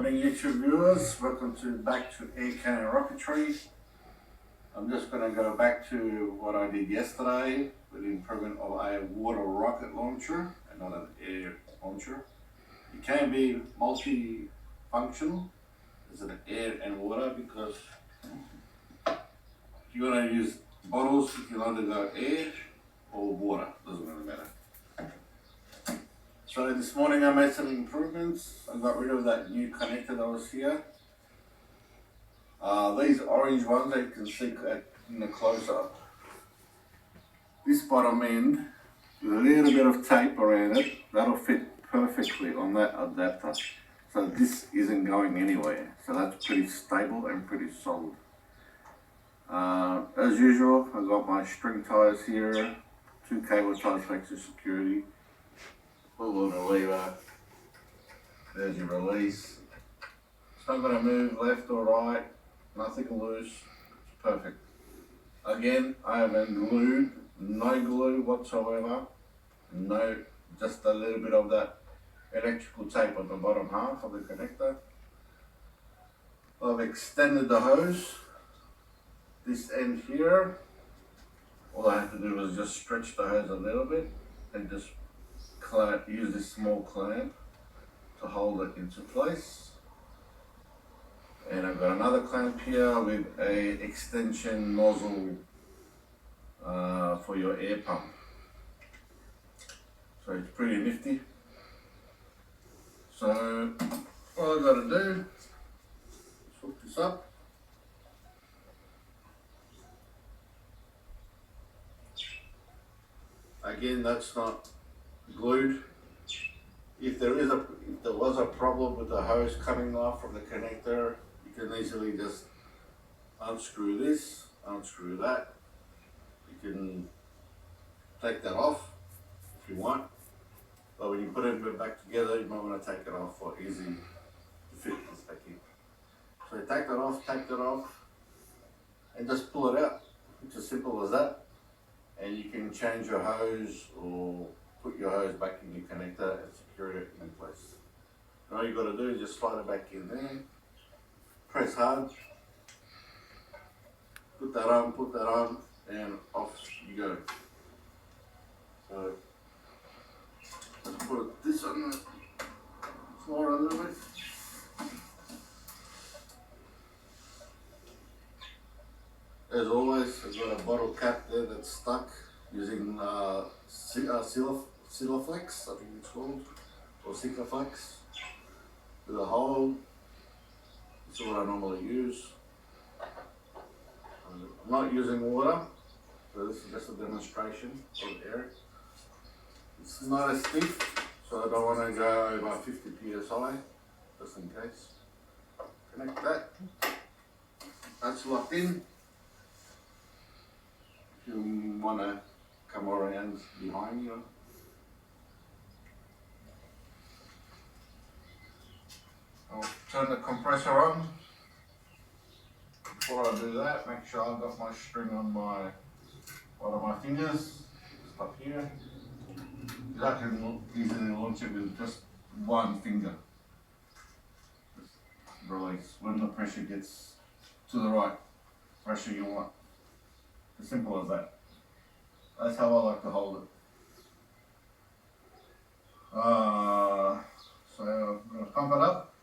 Morning YouTube viewers, welcome back to Air Cannon Rocketry. I'm just going to go back to what I did yesterday with the improvement of a water rocket launcher and not an air launcher. It can be multi-functional, it's an air and water, because if you want to use bottles, you can either go air or water, doesn't really matter. So this morning I made some improvements. I got rid of that new connector that was here. These orange ones that you can see in the close-up. This bottom end, with a little bit of tape around it, that'll fit perfectly on that adapter. So this isn't going anywhere. So that's pretty stable and pretty solid. As usual, I've got my string ties here, 2 cable ties for extra security. Pull on the lever, there's your release. It's not going to move left or right, nothing loose, it's perfect. Again, I haven't glued, no glue whatsoever, no, just a little bit of that electrical tape on the bottom half of the connector. I've extended the hose, this end here. All I have to do is just stretch the hose a little bit and just use this small clamp to hold it into place. And I've got another clamp here with a extension nozzle for your air pump. So it's pretty nifty. So all I've got to do is hook this up. Again, that's not glued. If there was a problem with the hose coming off from the connector, you can easily just unscrew this, unscrew that. You can take that off if you want, but when you put it back together, you might want to take it off for easy to fit this back in. So you take that off, and just pull it out. It's as simple as that. And you can change your hose or put your hose back in your connector and secure it in place. And all you've got to do is just slide it back in there, press hard, put that on, and off you go. So let's put this on the floor a little bit. As always, I've got a bottle cap there that's stuck using Silaflex, I think it's called, or Sikaflex, with a hole. This is what I normally use. I'm not using water, so this is just a demonstration of air. It's not as stiff, so I don't want to go over 50 psi, just in case. Connect that. That's locked in. If you want to come around behind you. I'll turn the compressor on. Before I do that, make sure I've got my string on one of my fingers, just up here. I can easily launch it with just one finger. Just release when the pressure gets to the right pressure you want. As simple as that. That's how I like to hold it. So I'm going to pump it up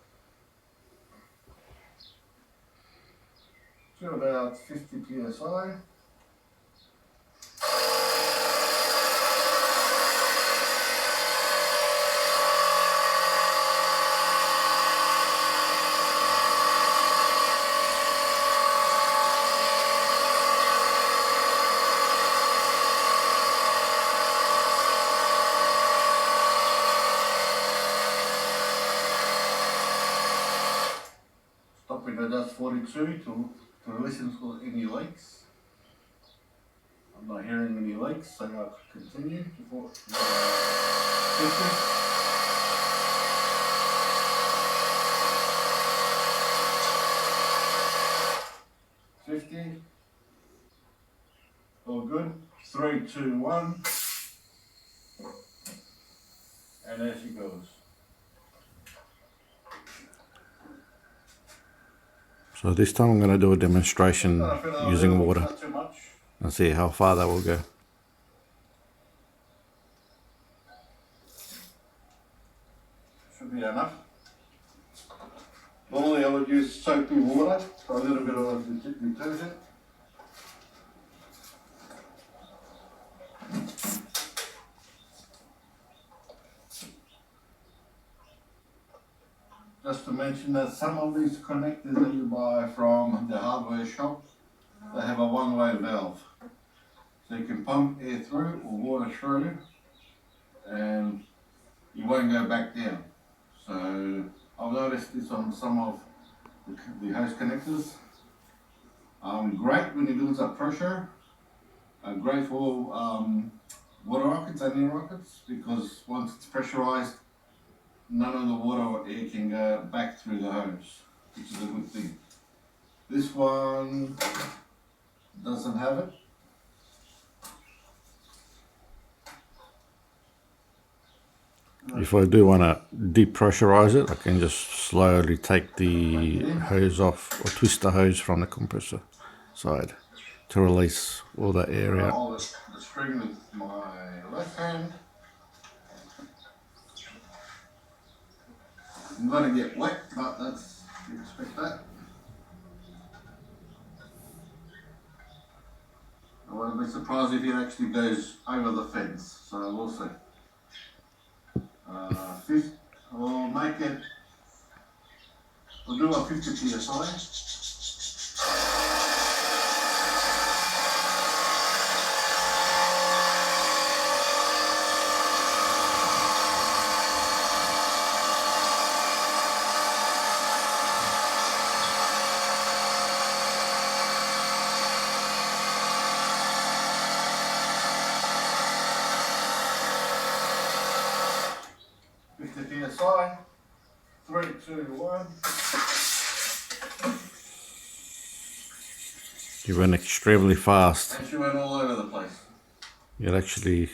to about 50 psi. Stopping at just 42 to listen to any leaks. I'm not hearing any leaks, so I'll continue to 50. All good. 3, 2, 1. And there she goes. So this time I'm going to do a demonstration using water Not too much. and see how far that will go. Should be enough. Normally I would use soapy water for a little bit of detergent. Just to mention that some of these connectors that you buy from the hardware shop, they have a one-way valve. So you can pump air through or water through and you won't go back down. So I've noticed this on some of the hose connectors. Great when it builds up pressure. Great for water rockets and air rockets, because once it's pressurized, none of the water or air can go back through the hose, which is a good thing. This one doesn't have it. If I do want to depressurize it, I can just slowly take the hose off or twist the hose from the compressor side to release all that air I'll out. hold the string with my left hand. I'm going to get wet, but that's, you expect that. I won't be surprised if it actually goes over the fence, so we'll see. We'll make it, we'll do a 50 psi. PSI, 3, 2, 1. You went extremely fast. And she went all over the place. It actually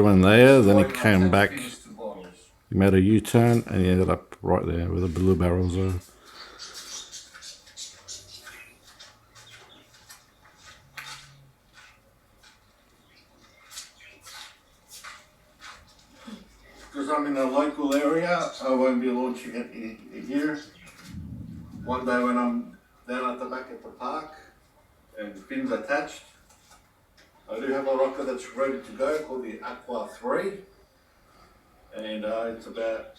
went there, then it came back. You made a U-turn and you ended up right there with a blue barrel zone. Because I'm in a local area, I won't be launching it here. One day when I'm down at the back at the park and the fins attached, I do have a rocket that's ready to go called the Aqua 3, and it's about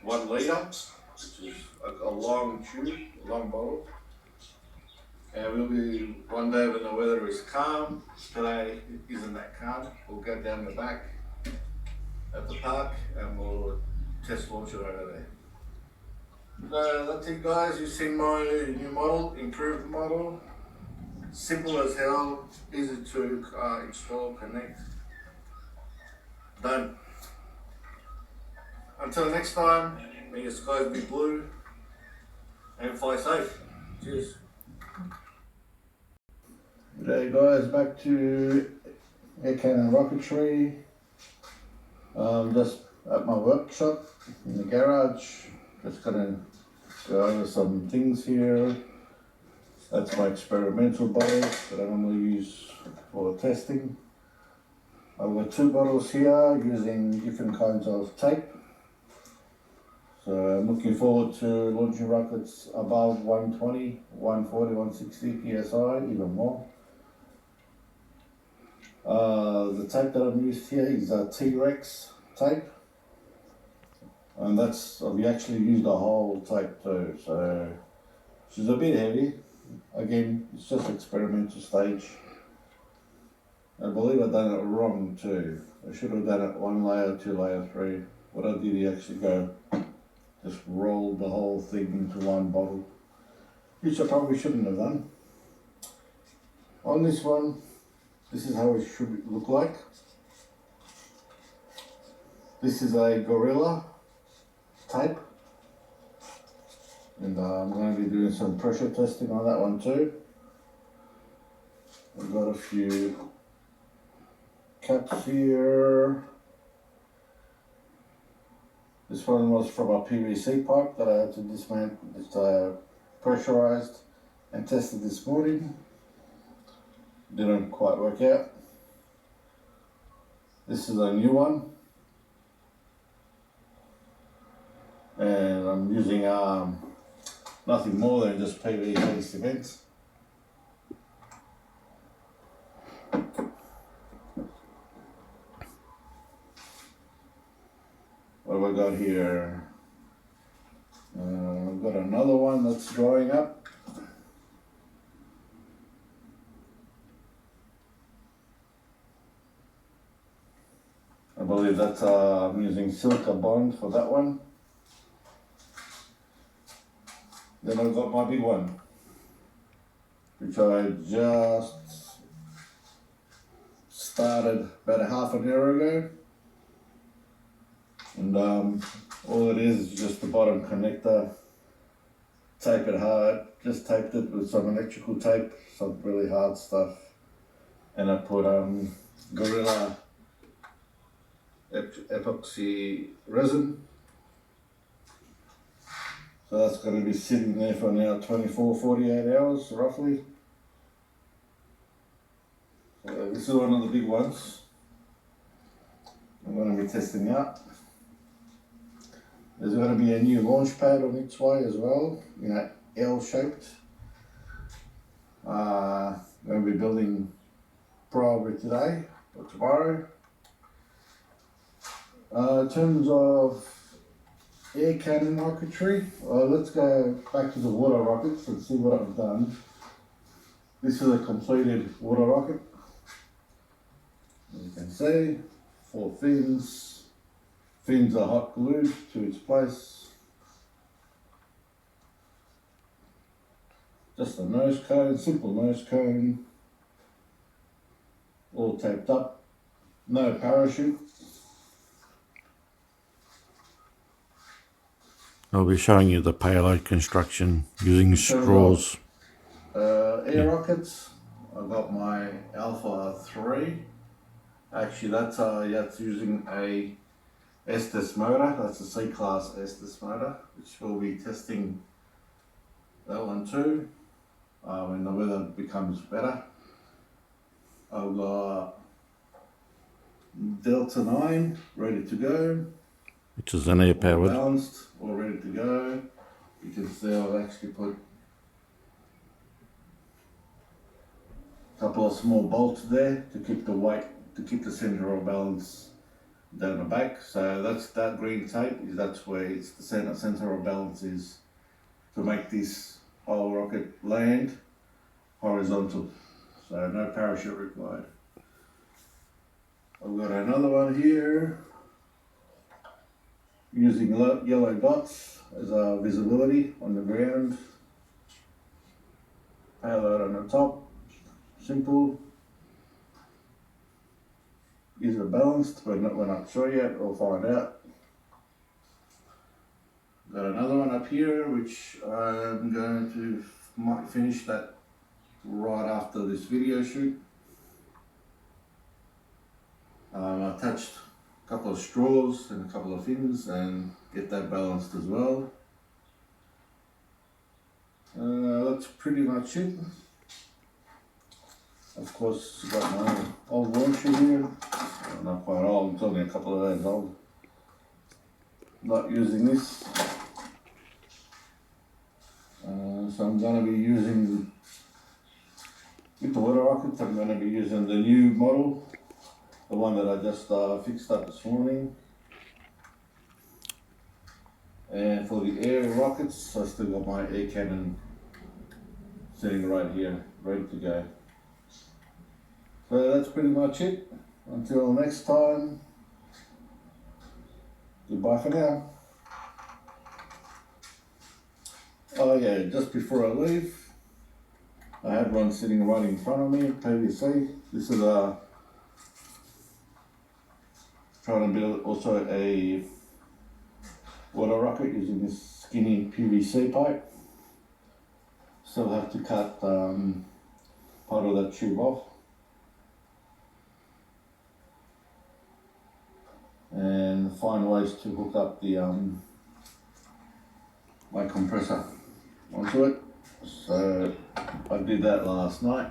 1 litre, which is a long tube, a long bottle. And we'll be, one day when the weather is calm, today it isn't that calm, we'll go down the back at the park and we'll test launch it over there. So that's it guys, you've seen my new model, improved model. Simple as hell, easy to install, connect. Done. Until next time, may your skies be blue and fly safe. Cheers. G'day guys, back to Air Cannon Rocketry. Just at my workshop in the garage. Just gonna go over some things here. That's my experimental bottles that I normally use for testing. I've got 2 bottles here using different kinds of tape. So I'm looking forward to launching rockets above 120, 140, 160 PSI, even more. The tape that I've used here is a T-Rex tape. And we actually used a whole tape too, so she's a bit heavy. Again, it's just experimental stage. I believe I've done it wrong too. I should have done it 1 layer, 2 layer, 3. What I did is actually just rolled the whole thing into 1 bottle, which I probably shouldn't have done. On this one, this is how it should look like. This is a Gorilla tape, and I'm going to be doing some pressure testing on that one too. I've got a few caps here. This one was from a PVC pipe that I had to dismantle, pressurized and tested this morning. Didn't quite work out. This is a new one, and I'm using nothing more than just PVC cement. What have I got here? I've got another one that's drying up. I believe that's I'm using silica bond for that one. Then I've got my big one, which I just started about a half an hour ago. And all it is just the bottom connector. Tape it hard, just taped it with some electrical tape, some really hard stuff. And I put Gorilla epoxy resin. So that's going to be sitting there for now 24-48 hours roughly. So this is one of the big ones I'm going to be testing out. There's going to be a new launch pad on its way as well, L-shaped. I'm going to be building probably today or tomorrow. In terms of air cannon rocketry, let's go back to the water rockets and see what I've done. This is a completed water rocket. As you can see, 4 fins. Fins are hot glued to its place. Just a nose cone, simple nose cone. All taped up. No parachute. I'll be showing you the payload construction using straws. Air rockets. I've got my Alpha 3. Actually, that's using a Estes motor. That's a C-class Estes motor, which we'll be testing that one too when the weather becomes better. I've got Delta 9 ready to go. Which is an air powered. Balanced, all ready to go. You can see I've actually put a couple of small bolts there to keep the weight, to keep the center of balance down the back. So that's that green tape, that's where it's the center of balance is to make this whole rocket land horizontal. So no parachute required. I've got another one here using yellow dots as a visibility on the ground. Payload on the top, simple. Is it balanced? We're not sure yet, we'll find out. Got another one up here which I'm going to might finish that right after this video shoot. I attached a couple of straws and a couple of fins and get that balanced as well. That's pretty much it. Of course, got my old launcher here. Not quite old, it's only a couple of days old. Not using this. So I'm going to be using, with the water rockets, I'm going to be using the new model. The one that I just fixed up this morning. And for the air rockets, I still got my air cannon sitting right here, ready to go. So that's pretty much it. Until next time, goodbye for now. Oh yeah, just before I leave, I had one sitting right in front of me, PVC. This is trying to build also a water rocket using this skinny PVC pipe. Still have to cut part of that tube off. And find ways to hook up the my compressor onto it. So I did that last night.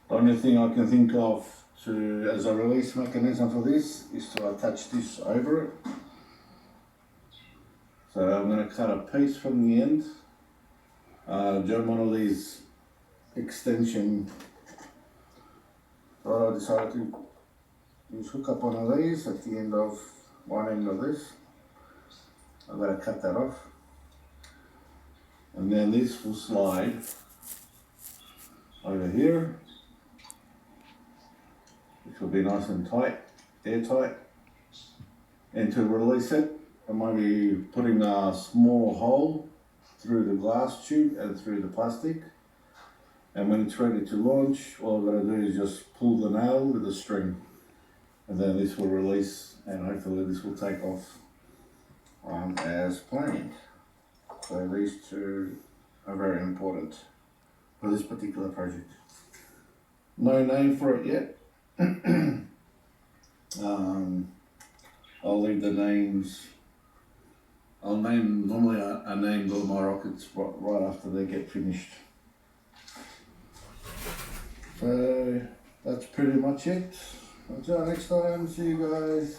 The only thing I can think of as a release mechanism for this is to attach this over it. So I'm going to cut a piece from the end. Join one of these extension. So I decided to just hook up one of these at the end of one end of this. I'm going to cut that off. And then this will slide over here, which will be nice and tight, airtight. And to release it, I might be putting a small hole through the glass tube and through the plastic. And when it's ready to launch, all I've got to do is just pull the nail with a string. And then this will release, and hopefully this will take off as planned. So these two are very important for this particular project. No name for it yet. I'll leave the names. I'll name normally I name all my rockets right after they get finished. So that's pretty much it. Until next time, see you guys.